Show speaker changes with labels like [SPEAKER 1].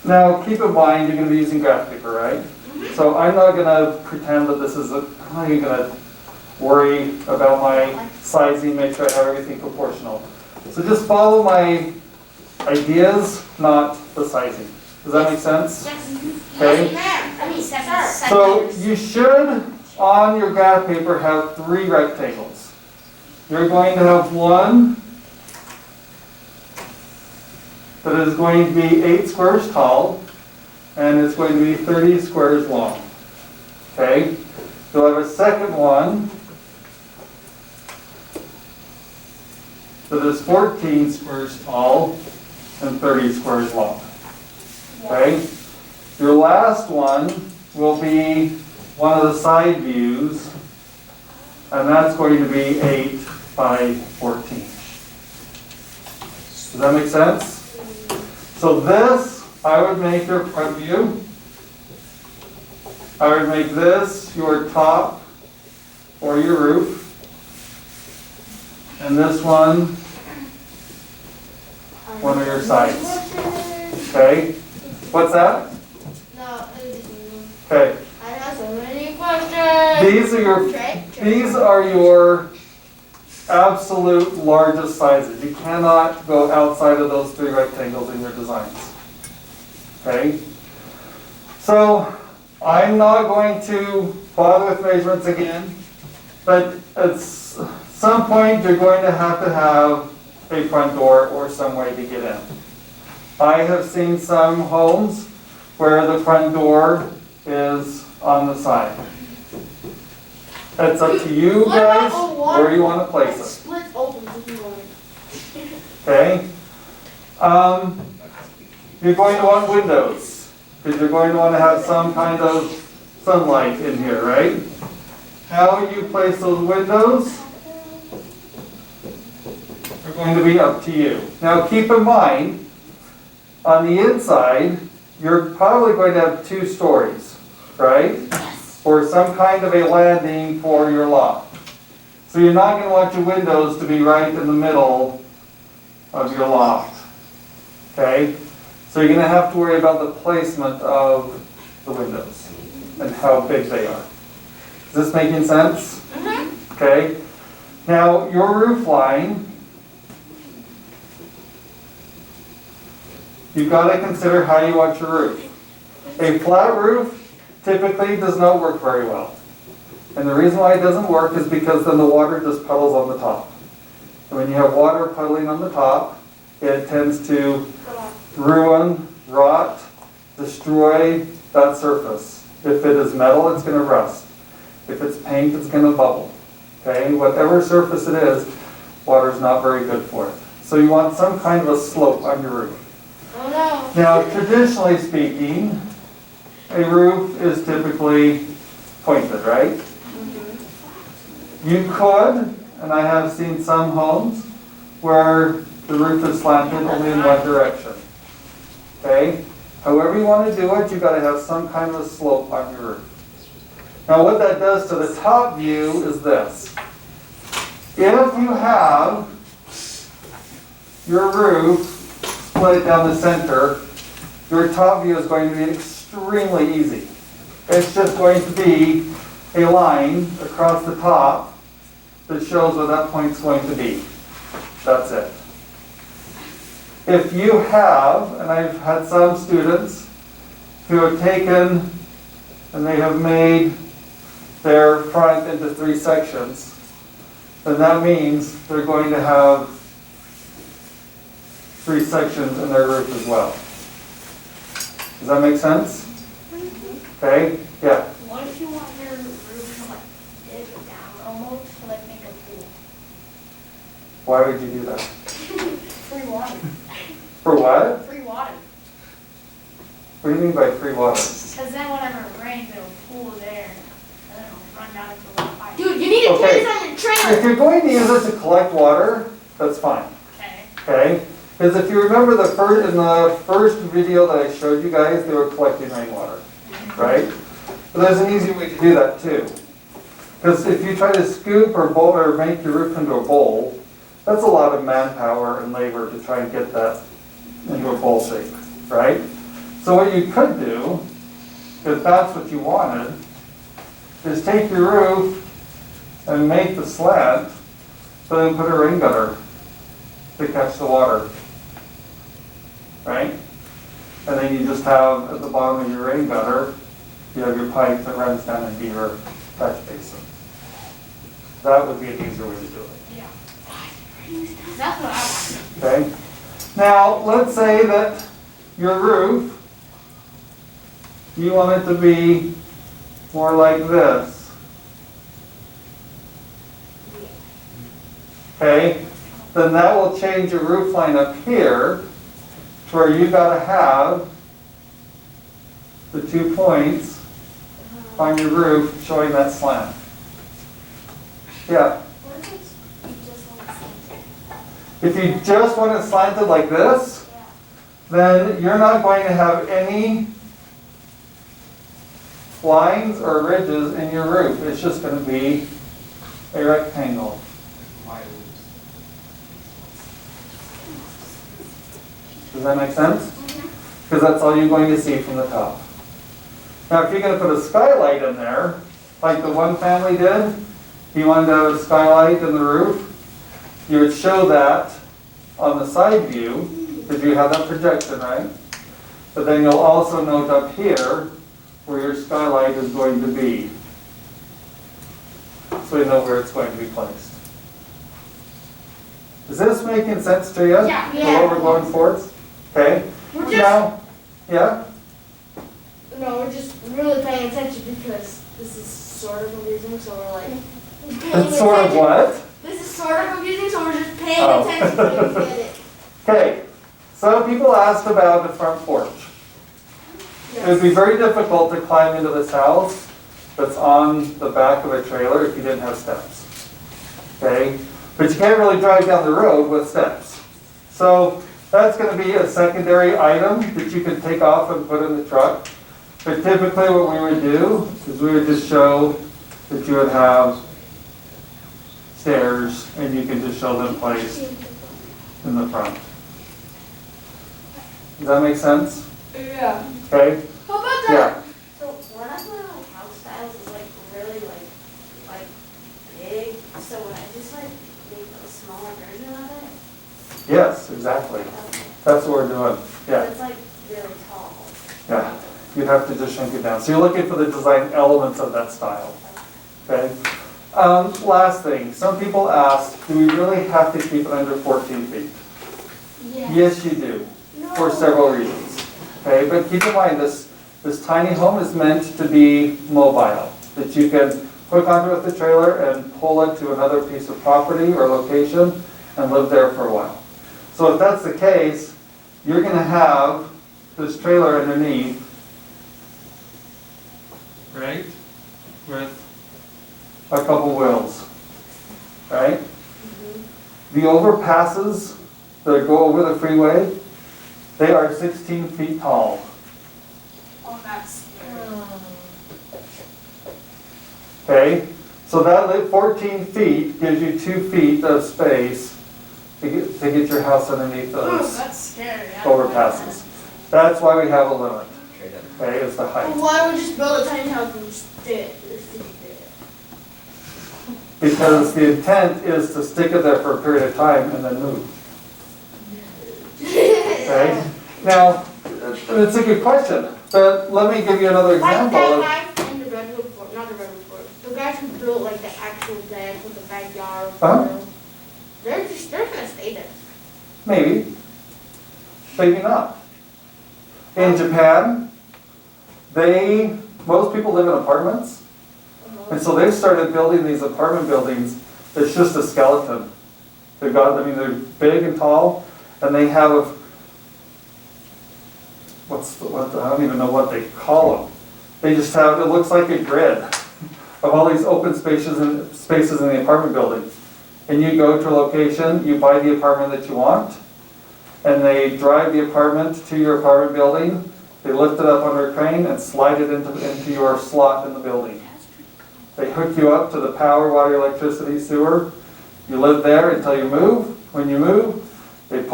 [SPEAKER 1] Now, keep in mind, you're going to be using graph paper, right? So I'm not going to pretend that this is I'm not even going to worry about my sizing, make sure I have everything proportional. So just follow my ideas, not the sizing. Does that make sense?
[SPEAKER 2] Yes.
[SPEAKER 1] Okay.
[SPEAKER 2] Yes, ma'am. I mean, sir.
[SPEAKER 1] So you should, on your graph paper, have 3 rectangles. You're going to have one that is going to be 8 squares tall, and it's going to be 30 squares long. Okay? You'll have a second one that is 14 squares tall and 30 squares long. Okay? Your last one will be one of the side views, and that's going to be 8 by 14. Does that make sense? So this, I would make your front view. I would make this your top or your roof. And this one of your sides. Okay? What's that?
[SPEAKER 2] No,
[SPEAKER 1] Okay.
[SPEAKER 2] I have so many questions.
[SPEAKER 1] These are your absolute largest sizes. You cannot go outside of those 3 rectangles in your designs. Okay? So I'm not going to bother with measurements again, but at some point you're going to have a front door or some way to get in. I have seen some homes where the front door is on the side. It's up to you guys where you want to place it.
[SPEAKER 2] Split open if you want.
[SPEAKER 1] Okay? You're going to want windows, because you're going to want to have some kind of sunlight in here, right? How you place those windows are going to be up to you. Now keep in mind, on the inside, you're probably going to have 2 stories, right? Or some kind of a landing for your loft. So you're not going to want your windows to be right in the middle of your loft. Okay? So you're going to have to worry about the placement of the windows and how big they are. Is this making sense?
[SPEAKER 2] Mm-hmm.
[SPEAKER 1] Okay? Now, your roof line, you've got to consider how you want your roof. A flat roof typically does not work very well. And the reason why it doesn't work is because then the water just puddles on the top. And when you have water puddling on the top, it tends to ruin, rot, destroy that surface. If it is metal, it's going to rust. If it's paint, it's going to bubble. Okay? Whatever surface it is, water is not very good for it. So you want some kind of a slope on your roof.
[SPEAKER 2] Oh no.
[SPEAKER 1] Now, traditionally speaking, a roof is typically pointed, right? You could, and I have seen some homes, where the roof is slanted only in one direction. Okay? However you want to do it, you've got to have some kind of a slope on your roof. Now what that does to the top view is this. If you have your roof split down the center, your top view is going to be extremely easy. It's just going to be a line across the top that shows where that point's going to be. That's it. If you have, and I've had some students who have taken and they have made their front into 3 sections, then that means they're going to have 3 sections in their roof as well. Does that make sense? Okay? Yeah.
[SPEAKER 3] What if you want your roof to like dip down almost to like make a pool?
[SPEAKER 1] Why would you do that?
[SPEAKER 3] Free water.
[SPEAKER 1] For what?
[SPEAKER 3] Free water.
[SPEAKER 1] What do you mean by free water?
[SPEAKER 3] Because then whenever it rains, it'll pool there. And then it'll run down into the pipe.
[SPEAKER 2] Dude, you need to put this on your trailer.
[SPEAKER 1] If you're going to use it to collect water, that's fine.
[SPEAKER 3] Okay.
[SPEAKER 1] Okay? Because if you remember in the first video that I showed you guys, they were collecting rainwater. Right? But there's an easy way to do that too. Because if you try to scoop or bowl or make your roof into a bowl, that's a lot of manpower and labor to try and get that into a bowl shape, right? So what you could do, if that's what you wanted, is take your roof and make the slant, but then put a rain gutter to catch the water. Right? And then you just have, at the bottom of your rain gutter, you have your pipe that runs down into your catch basin. That would be an easier way to do it.
[SPEAKER 3] Yeah. That's what I wanted.
[SPEAKER 1] Okay? Now, let's say that your roof, you want it to be more like this. Okay? Then that will change your roof line up here to where you gotta have the 2 points on your roof showing that slant. Yeah.
[SPEAKER 2] What if it's, you just want to slant it?
[SPEAKER 1] If you just want it slanted like this,
[SPEAKER 2] Yeah.
[SPEAKER 1] then you're not going to have any lines or ridges in your roof. It's just going to be a rectangle. Does that make sense? Because that's all you're going to see from the top. Now, if you're going to put a skylight in there, like the one family did, you wanted to have a skylight in the roof, you would show that on the side view, because you have that projection, right? But then you'll also note up here where your skylight is going to be. So you know where it's going to be placed. Is this making sense to you?
[SPEAKER 3] Yeah.
[SPEAKER 1] For what we're going towards? Okay.
[SPEAKER 2] We're just,
[SPEAKER 1] Now, yeah?
[SPEAKER 2] no, we're just really paying attention because this is sort of confusing, so we're like. paying
[SPEAKER 1] It's sort of
[SPEAKER 2] attention.
[SPEAKER 1] what?
[SPEAKER 2] This is sort of confusing, so we're just paying
[SPEAKER 1] Oh.
[SPEAKER 2] attention so you get it.
[SPEAKER 1] Okay. Some people asked about the front porch. It would be very difficult to climb into this house that's on the back of a trailer if you didn't have steps. Okay? But you can't really drive down the road with steps. So that's going to be a secondary item that you can take off and put in the truck. But typically what we would do is we would just show that you would have stairs and you can just show them placed in the front. Does that make sense?
[SPEAKER 2] Yeah.
[SPEAKER 1] Okay?
[SPEAKER 2] How about that?
[SPEAKER 1] Yeah.
[SPEAKER 2] So one of my house styles is like really like big. So when I just like make a smaller version of it,
[SPEAKER 1] Yes, exactly.
[SPEAKER 2] okay.
[SPEAKER 1] That's what we're doing. Yeah,
[SPEAKER 2] It's like really tall.
[SPEAKER 1] yeah. You'd have to just shrink it down. So you're looking for the design elements of that style. Okay? Last thing, some people ask, do we really have to keep it under 14 feet?
[SPEAKER 2] Yeah.
[SPEAKER 1] Yes, you do, for
[SPEAKER 2] No.
[SPEAKER 1] several reasons. Okay, but keep in mind, this tiny home is meant to be mobile, that you can hook onto it with the trailer and pull it to another piece of property or location and live there for a while. So if that's the case, you're going to have this trailer underneath, right, with a couple wheels, right? The overpasses that go over the freeway, they are 16 feet tall.
[SPEAKER 3] Oh, that's scary.
[SPEAKER 1] Okay, so that 14 feet gives you 2 feet of space to get your house underneath
[SPEAKER 3] Oh,
[SPEAKER 1] those
[SPEAKER 3] that's scary. I don't like
[SPEAKER 1] overpasses. That's why we have a limit, okay, is the
[SPEAKER 2] Well,
[SPEAKER 1] height.
[SPEAKER 2] why would we just build a tiny house and stay
[SPEAKER 1] Because the intent is to stick it there for a period of time and then move, okay? Now, it's a good question, but let me give you another
[SPEAKER 2] Like
[SPEAKER 1] example of.
[SPEAKER 2] that guy in the Redwood Fort, not the Redwood Fort, the guys who built like the actual dam with the backyard.
[SPEAKER 1] Uh-huh.
[SPEAKER 2] They're gonna stay there.
[SPEAKER 1] Maybe, maybe not. In Japan, most people live in apartments, and so they've started building these apartment buildings. It's just a skeleton. They're big and tall, and they have, I don't even know what they call them. They just have, it looks like a grid of all these open spaces in the apartment building. And you go to a location, you buy the apartment that you want, and they drive the apartment to your apartment building, they lift it up under a crane and slide it into your slot in the building. They hook you up to the power, water, electricity, sewer. You live there until you move. When you move, they pull